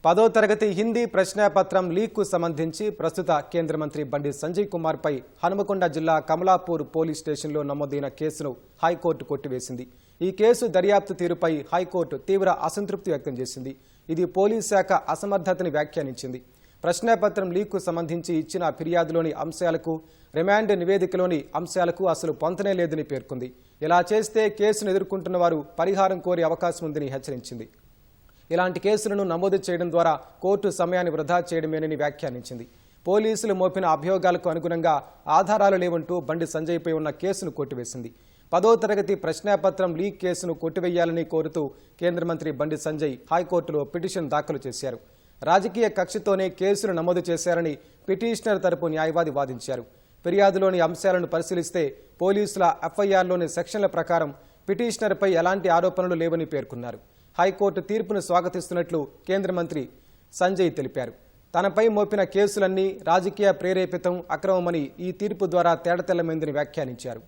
10వ తరగతి హిందీ ప్రశ్నాపత్రం లీక్కు సంబంధించి ప్రస్తుత కేంద్ర మంత్రి బండి సంజయ్ కుమార్పై హనుమకొండ జిల్లా కమలాపూర్ పోలీస్ స్టేషన్లో నమోదైన కేసును హైకోర్టు కొట్టివేసింది. ఈ కేసు దర్యాప్తు తీరుపై హైకోర్టు తీవ్ర అసంతృప్తి వ్యక్తం చేసింది. ఇది పోలీస్ శాఖ అసమర్థతని వ్యాఖ్యానించింది. ప్రశ్నాపత్రం లీక్కు సంబంధించి ఇచ్చిన ఫిర్యాదులోని అంశాలకు, రిమాండ్ నివేదికలోని అంశాలకు అసలు పొంతనే లేదని పేర్కొంది. ఇలా చేస్తే కేసును ఎదుర్కొంటున్న వారు పరిహారం కోరే అవకాశం ఉందని హెచ్చరించింది. ఇలాంటి కేసులను నమోదు చేయడం ద్వారా కోర్టు సమయాన్ని వృధా చేయడమేనని వ్యాఖ్యానించింది. పోలీసులు మోపిన అభియోగాలకు అనుగుణంగా ఆధారాలు లేవంటూ బండి సంజయ్పై ఉన్న కేసును కొట్టివేసింది. 10వ తరగతి ప్రశ్నాపత్రం లీక్ కేసును కొట్టివేయాలని కోరుతూ కేంద్ర మంత్రి బండి సంజయ్ హైకోర్టులో పిటిషన్ దాఖలు చేశారు. రాజకీయ కక్షతోనే కేసును నమోదు చేశారని పిటిషనర్ తరపు న్యాయవాది వాదించారు. ఫిర్యాదులోని అంశాలను పరిశీలిస్తే పోలీసుల ఎఫ్ఐఆర్లోని సెక్షన్ల ప్రకారం పిటిషనర్పై ఎలాంటి ఆరోపణలు లేవని పేర్కొన్నారు. హైకోర్టు తీర్పును స్వాగతిస్తున్నట్లు కేంద్ర మంత్రి సంజయ్ తెలిపారు. తనపై మోపిన కేసులన్నీ రాజకీయ ప్రేరేపితం, అక్రమమని ఈ తీర్పు ద్వారా తేటతెల్లమైందని వ్యాఖ్యానించారు.